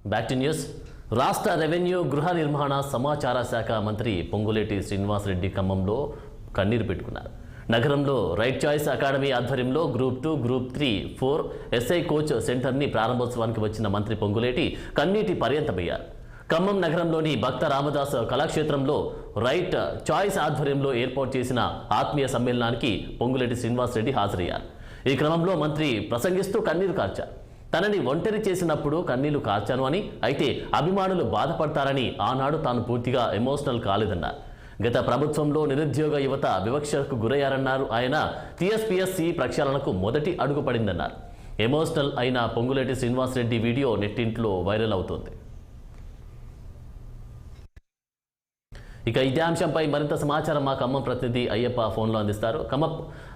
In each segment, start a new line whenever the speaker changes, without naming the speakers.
Back to news. రాష్ట్ర revenue గృహ నిర్మాణ సమాచార శాఖ మంత్రి పొంగులేటి శ్రీనివాసరెడ్డి ఖమ్మంలో కన్నీరు పెట్టుకున్నారు. నగరంలో రైట్ చాయిస్ అకాడమీ ఆధ్వర్యంలో గ్రూప్ 2, గ్రూప్ 3, 4 ఎస్ఐ కోచ్ సెంటర్ని ప్రారంభోత్సవానికి వచ్చిన మంత్రి పొంగులేటి కన్నీటి పర్యంతమయ్యారు. ఖమ్మం నగరంలోని భక్త రామదాస్ కళాక్షేత్రంలో రైట్ చాయిస్ ఆధ్వర్యంలో ఏర్పాటు చేసిన ఆత్మీయ సమ్మేళనానికి పొంగులేటి శ్రీనివాసరెడ్డి హాజరయ్యారు. ఈ క్రమంలో మంత్రి ప్రసంగిస్తూ కన్నీరు కార్చారు. తనని ఒంటరి చేసినప్పుడు కన్నీళ్లు కార్చాను అని, అయితే అభిమానులు బాధపడతారని ఆనాడు తాను పూర్తిగా ఎమోషనల్ కాలేదన్నారు. గత ప్రభుత్వంలో నిరుద్యోగ యువత వివక్షకు గురయ్యారన్నారు ఆయన. టీఎస్పీఎస్సీ ప్రక్షాళనకు మొదటి అడుగు పడిందన్నారు. ఎమోషనల్ అయిన పొంగులేటి శ్రీనివాసరెడ్డి వీడియో నెట్టింట్లో వైరల్ అవుతోంది. ఇక ఇదే అంశంపై మరింత సమాచారం మా ఖమ్మం ప్రతినిధి అయ్యప్ప ఫోన్లో అందిస్తారు.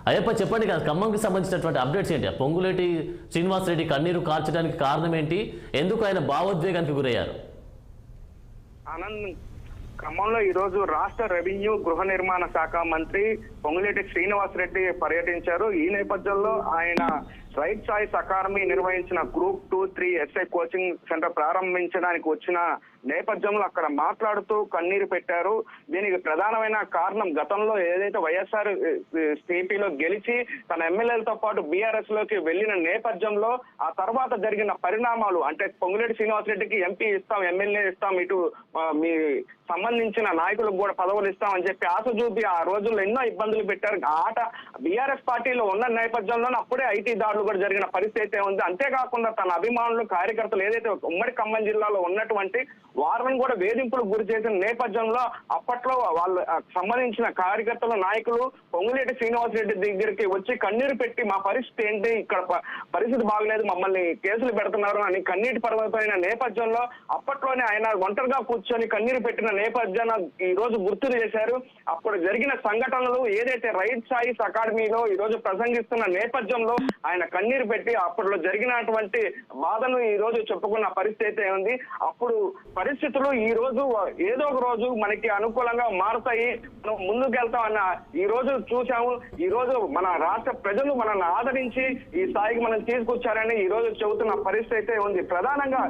అయ్యప్ప, చెప్పండి కదా, ఖమ్మంకి సంబంధించినటువంటి అప్డేట్స్ ఏంటి? పొంగులేటి శ్రీనివాసరెడ్డి కన్నీరు కార్చడానికి కారణం ఏంటి? ఎందుకు ఆయన భావోద్వేగానికి గురయ్యారు?
ఆనంద్, ఖమ్మంలో ఈరోజు రాష్ట్ర రెవెన్యూ గృహ నిర్మాణ శాఖ మంత్రి పొంగులేటి శ్రీనివాసరెడ్డి పర్యటించారు. ఈ నేపథ్యంలో ఆయన రైట్ చాయిస్ అకాడమీ నిర్వహించిన గ్రూప్ 2, 3 ఎస్ఐ కోచింగ్ సెంటర్ ప్రారంభించడానికి వచ్చిన నేపథ్యంలో అక్కడ మాట్లాడుతూ కన్నీరు పెట్టారు. దీనికి ప్రధానమైన కారణం, గతంలో ఏదైతే వైఎస్ఆర్ సిపిలో గెలిచి తన ఎమ్మెల్యేలతో పాటు బీఆర్ఎస్ లోకి వెళ్లిన నేపథ్యంలో ఆ తర్వాత జరిగిన పరిణామాలు, అంటే పొంగులేటి శ్రీనివాసరెడ్డికి ఎంపీ ఇస్తాం, ఎమ్మెల్యే ఇస్తాం, ఇటు మీ సంబంధించిన నాయకులకు కూడా పదవులు ఇస్తామని చెప్పి ఆశ చూపి ఆ రోజుల్లో ఎన్నో ఇబ్బందులు పెట్టారు. ఆట బీఆర్ఎస్ పార్టీలో ఉన్న నేపథ్యంలోనే అప్పుడే ఐటీ దాడులు కూడా జరిగిన పరిస్థితి ఉంది. అంతేకాకుండా తన అభిమానులు, కార్యకర్తలు ఏదైతే ఉమ్మడి ఖమ్మం జిల్లాలో ఉన్నటువంటి వారిని కూడా వేధింపులకు గురి చేసిన నేపథ్యంలో అప్పట్లో వాళ్ళ సంబంధించిన కార్యకర్తలు, నాయకులు పొంగులేటి శ్రీనివాసరెడ్డి దగ్గరికి వచ్చి కన్నీరు పెట్టి మా పరిస్థితి ఏంటి, ఇక్కడ పరిస్థితి బాగలేదు, మమ్మల్ని కేసులు పెడుతున్నారు అని కన్నీటి పర్వతమైన నేపథ్యంలో అప్పట్లోనే ఆయన ఒంటరిగా కూర్చొని కన్నీరు పెట్టిన నేపథ్యాన ఈ రోజు గుర్తు చేశారు. అప్పుడు జరిగిన సంఘటనలు ఏదైతే రైట్ చాయిస్ అకాడమీలో ఈ రోజు ప్రసంగిస్తున్న నేపథ్యంలో ఆయన కన్నీరు పెట్టి అప్పట్లో జరిగినటువంటి బాధను ఈ రోజు చెప్పుకున్న పరిస్థితి ఉంది. అప్పుడు పరిస్థితులు ఈ రోజు ఏదో ఒక రోజు మనకి అనుకూలంగా మారుతాయి, మనం ముందుకెళ్తామన్న ఈ రోజు చూసాము. ఈ రోజు మన రాష్ట్ర ప్రజలు మనల్ని ఆదరించి ఈ స్థాయికి మనం తీసుకొచ్చారని ఈ రోజు చెబుతున్న పరిస్థితి ఉంది. ప్రధానంగా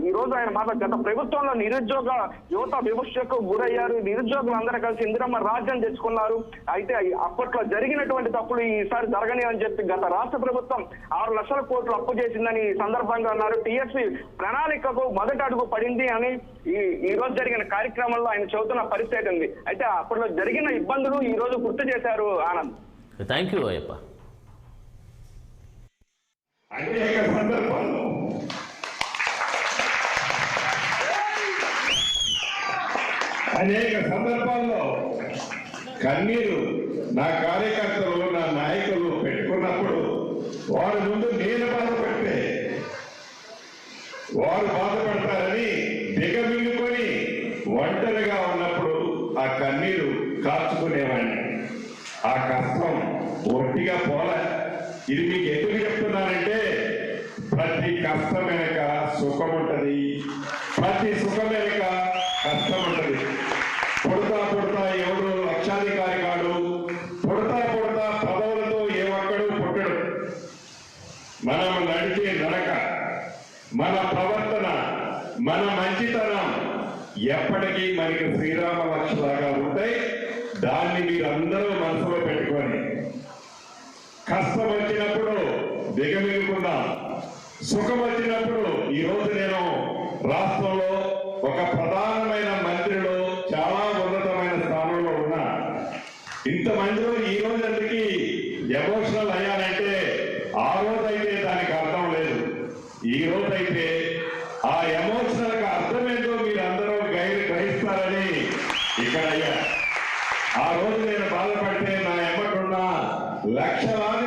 ఈ రోజు ఆయన మాట, గత ప్రభుత్వంలో నిరుద్యోగ యువత వివక్షకు గురయ్యారు, నిరుద్యోగులు అందరూ కలిసి ఇందిరమ్మ రాజ్యం తెచ్చుకున్నారు, అయితే అప్పట్లో జరిగినటువంటి తప్పులు ఈసారి జరగని అని చెప్పి గత రాష్ట్ర ప్రభుత్వం 6 లక్షల కోట్లు అప్పు చేసిందని ఈ సందర్భంగా అన్నారు. టీఎస్పీ ప్రణాళికకు మొదటి అడుగు పడింది అని ఈ రోజు జరిగిన కార్యక్రమంలో ఆయన చెబుతున్న పరిస్థితి ఉంది. అయితే అప్పట్లో జరిగిన ఇబ్బందులు ఈ రోజు గుర్తు చేశారు. Anand,
thank you Ayyappa.
అనేక సందర్భాల్లో కన్నీరు నా కార్యకర్తలు, నా నాయకులు పెట్టుకున్నప్పుడు వారి ముందు నేను బాధపడితే వారు బాధపడతారని దిగమింగుకొని ఒంటరిగా ఉన్నప్పుడు ఆ కన్నీరు కార్చుకునేవాడిని. ఆ కష్టం ఒట్టిగా పోలే. ఇది మీకు ఎందుకు చెప్తున్నానంటే, ప్రతి కష్టం వెనక సుఖం ఉంటది, ప్రతి సుఖం వెనక కష్టం ఉంటది. పుడతా పుడతా ఎవడు లక్షాధికారి కాడు, పుడతా పుడతా పదవులతో ఏ ఒక్కడు పుట్టడు. మనం నడిచే నడక, మన ప్రవర్తన, మన మంచితనం ఎప్పటికీ మనకి శ్రీరామ లక్ష్యలాగా ఉంటాయి. దాన్ని మీరందరూ మనసులో పెట్టుకొని కష్టం వచ్చినప్పుడు దిగమిగుకుందాం, సుఖం వచ్చినప్పుడు. ఈరోజు నేను రాష్ట్రంలో ఒక ప్రధానమైన మంత్రిలో చాలా ఉన్నతమైన స్థానంలో ఉన్నా. ఇంతమందిలో ఈ రోజు అందుకి ఎమోషనల్ అయ్యానంటే ఆ రోజైతే దానికి అర్థం లేదు. ఈ రోజైతే ఆ ఎమోషనల్ గా అర్థమేంటో మీరు అందరూ గ్రహిస్తారని ఇక్కడ అయ్యా. ఆ రోజు నేను బాధపడితే నా ఎమ్మటున్న లక్షలాది